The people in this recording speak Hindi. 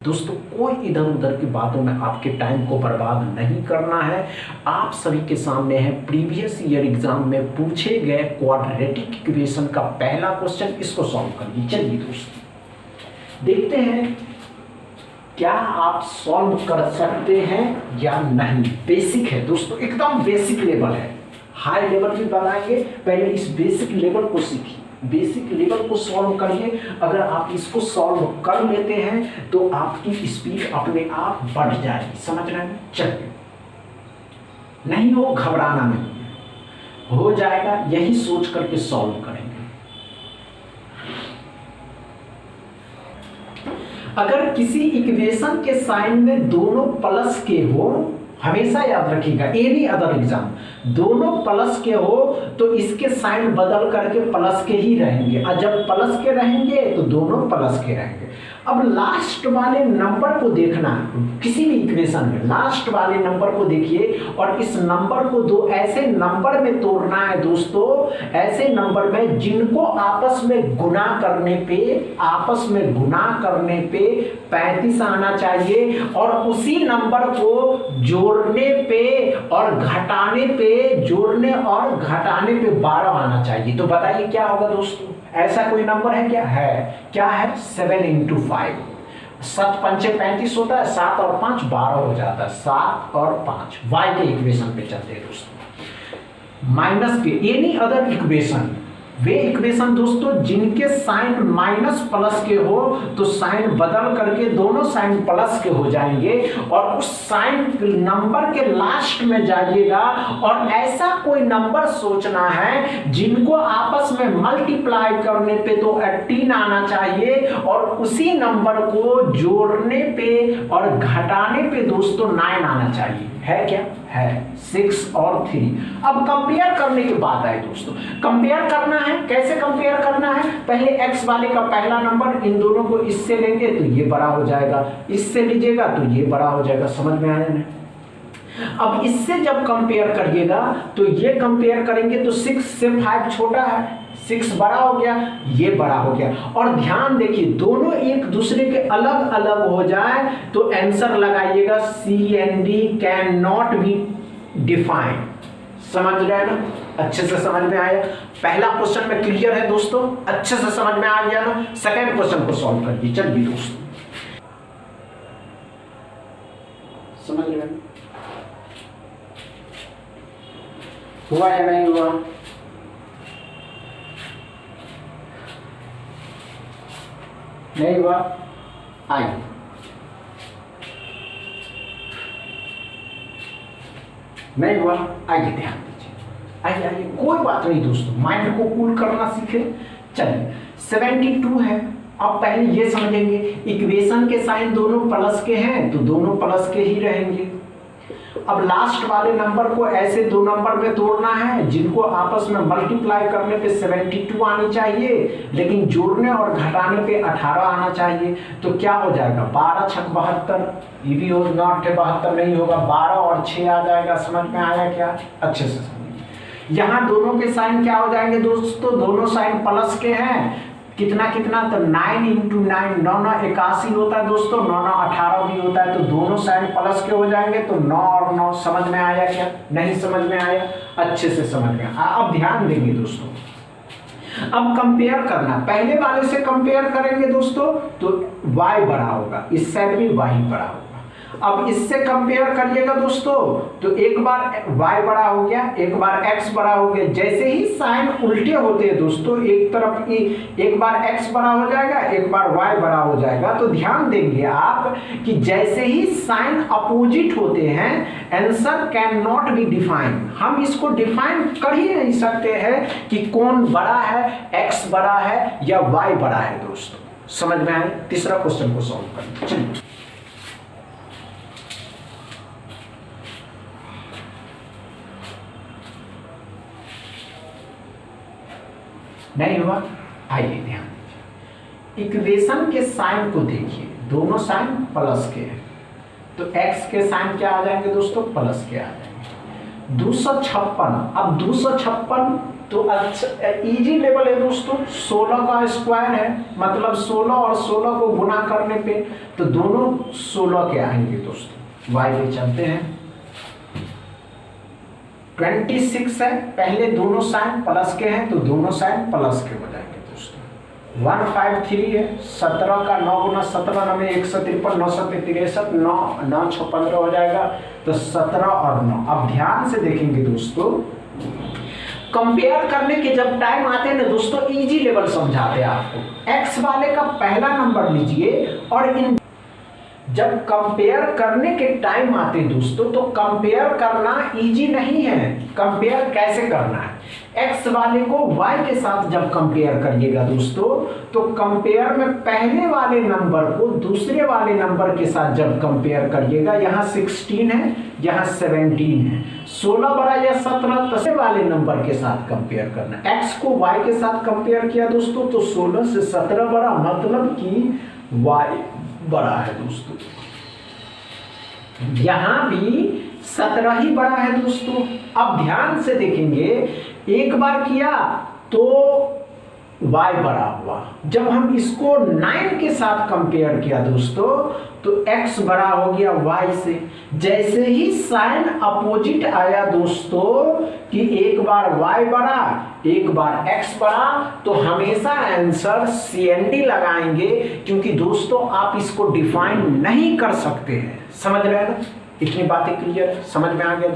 दोस्तों कोई इधर उधर की बातों में आपके टाइम को बर्बाद नहीं करना है। आप सभी के सामने है प्रीवियस ईयर एग्जाम में पूछे गए क्वाड्रेटिक इक्वेशन का पहला क्वेश्चन। इसको सॉल्व करिए। चलिए दोस्तों देखते हैं क्या आप सॉल्व कर सकते हैं या नहीं। बेसिक है दोस्तों, एकदम बेसिक लेवल है। हाई लेवल भी बनाएंगे, पहले इस बेसिक लेवल को सीखिए। बेसिक लेवल को सॉल्व करिए। अगर आप इसको सॉल्व कर लेते हैं तो आपकी स्पीड अपने आप बढ़ जाएगी। समझ रहे हैं? चलिए, नहीं हो घबराना नहीं, हो जाएगा, यही सोच करके सॉल्व करेंगे। अगर किसी इक्वेशन के साइन में दोनों प्लस के हो, हमेशा याद रखिएगा, एनी अदर एग्जाम, दोनों प्लस के हो तो इसके साइन बदल करके प्लस के ही रहेंगे, और जब प्लस के रहेंगे तो दोनों प्लस के रहेंगे। अब लास्ट वाले नंबर को देखना है किसी भी इक्वेशन में, लास्ट वाले नंबर को देखिए और इस नंबर को दो ऐसे नंबर में तोड़ना है दोस्तों, ऐसे नंबर में जिनको आपस में गुना करने पे 35 आना चाहिए, और उसी नंबर को जोड़ने पे और घटाने पे 12 आना चाहिए। तो बताइए क्या होगा दोस्तों? ऐसा कोई नंबर है क्या? क्या है 7 × 5, 7 × 5 = 35 होता है, 7 और 5 12 हो जाता है। 7 और 5 y के इक्वेशन पे चलते हैं दोस्तों। माइनस के एनी अदर इक्वेशन, वे इक्वेशन दोस्तों जिनके साइन माइनस प्लस के हो तो साइन बदल करके दोनों साइन प्लस के हो जाएंगे, और उस साइन नंबर के लास्ट में जाइएगा और ऐसा कोई नंबर सोचना है जिनको आपस में मल्टीप्लाई करने पे तो 18 आना चाहिए, और उसी नंबर को जोड़ने पे और घटाने पे दोस्तों 9 आना चाहिए। है क्या? है 6 और 3। अब कंपेयर करने की बात है दोस्तों। कंपेयर करना है, कैसे कंपेयर करना है? पहले x वाले का पहला नंबर, इन दोनों को इससे लेंगे तो ये बड़ा हो जाएगा, इससे लीजिएगा तो ये बड़ा हो जाएगा। समझ में आया ना? अब इससे जब कंपेयर करिएगा तो ये कंपेयर करेंगे तो 6 से 5 छोटा है, 6 बड़ा हो गया, ये बड़ा हो गया। और ध्यान देखिए दोनों एक दूसरे के अलग अलग हो जाए तो आंसर लगाइएगा C&D can not be defined. समझ रहे हैं ना? अच्छे से समझ में आया? पहला क्वेश्चन में क्लियर है दोस्तों, अच्छे से समझ में आ गया ना? सेकंड क्वेश्चन को सॉल्व करिए। चलिए दोस्तों, समझ रहे हैं? हुआ या नहीं हुआ? नहीं हुआ? आइए नहीं हुआ, आइए ध्यान दीजिए। आइए कोई बात नहीं दोस्तों, माइंड को कूल करना सीखे। चलिए 72 है। अब पहले ये समझेंगे इक्वेशन के साइन दोनों प्लस के हैं तो दोनों प्लस के ही रहेंगे। अब लास्ट वाले नंबर को ऐसे दो नंबर में तोड़ना है जिनको आपस में मल्टीप्लाई करने पे 72 आनी चाहिए, लेकिन जोड़ने और घटाने पे 18 आना चाहिए। तो क्या हो जाएगा? 12 × 6 = 72। ये भी हो नॉट है, 72 नहीं होगा, 12 और 6 आ जाएगा। समझ में आया क्या? अच्छे से समझिए। यहाँ दोनों के साइन क्या हो जाएंगे दोस्तों? दोनों साइन प्लस के हैं। कितना कितना? तो 9 × 9, 9 9 81 होता है दोस्तों, 9 9 18 भी होता है। तो दोनों साइन प्लस के हो जाएंगे तो 9 और 9। समझ में आया क्या? नहीं समझ में आया? अच्छे से समझ में आया। अब ध्यान देंगे दोस्तों, अब कंपेयर करना, पहले वाले से कंपेयर करेंगे दोस्तों तो y बड़ा होगा, इस साइड भी y बड़ा होगा। अब इससे कंपेयर करिएगा दोस्तों तो एक बार y बड़ा हो गया, एक बार x बड़ा हो गया। जैसे ही साइन उल्टे होते हैं दोस्तों, एक तरफ की एक बार x बड़ा हो जाएगा, एक बार y बड़ा हो जाएगा। तो ध्यान देंगे आप कि जैसे ही साइन अपोजिट होते हैं answer can not be define. हम इसको डिफाइन कर ही नहीं सकते हैं कि कौन बड़ा है, x बड़ा है या y बड़ा है दोस्तों। समझ में आए? तीसरा क्वेश्चन को सॉल्व करें। चलिए नहीं हुआ? आइए ध्यान दीजिए, इक्वेशन के साइन को देखिए, दोनों साइन प्लस के हैं तो x के साइन क्या आ जाएंगे दोस्तों? प्लस के आ जाएंगे। 256। अब 256 तो अच्छा इजी लेवल है दोस्तों, 16 का स्क्वायर है, मतलब 16 और 16 को गुना करने पे तो दोनों 16 के आएंगे दोस्तों। y पे चलते हैं, 26 है, पहले दोनों साइन प्लस के हैं तो दोनों साइन प्लस के हो जाएंगे दोस्तों। 153 है, 17 का 9 गुना 17 9 में 153, 9 7 63, 9 9 6 15 हो जाएगा, तो 17 और 9। अब ध्यान से देखेंगे दोस्तों, कंपेयर करने के जब टाइम आते हैं ना दोस्तों, इजी लेवल समझाते हैं आपको। एक्स वाले का पहला नंबर लीजिए और इन जब कंपेयर करने के टाइम आते दोस्तों, तो कंपेयर करना इजी नहीं है। कंपेयर कैसे करना है, एक्स वाले को वाई के साथ जब कंपेयर करिएगा दोस्तों, तो कंपेयर में पहले वाले नंबर को दूसरे वाले नंबर के साथ जब कंपेयर करिएगा, यहाँ 16 है, यहाँ 17 है, 16 बड़ा या 17, दूसरे वाले नंबर के साथ कंपेयर करना। एक्स को वाई के साथ कंपेयर किया दोस्तों, तो 16 से 17 बड़ा, मतलब कि वाई बड़ा है दोस्तों। यहां भी 17 ही बड़ा है दोस्तों। अब ध्यान से देखेंगे, एक बार किया तो y बड़ा हुआ, जब हम इसको 9 के साथ कंपेयर किया दोस्तों, तो x बड़ा हो गया y से। जैसे ही साइन अपोजिट आया दोस्तों, कि एक बार y बड़ा एक बार x बड़ा, तो हमेशा आंसर CND लगाएंगे, क्योंकि दोस्तों आप इसको डिफाइन नहीं कर सकते हैं। समझ रहे हैं ना, इतनी बातें क्लियर, समझ में आ गया।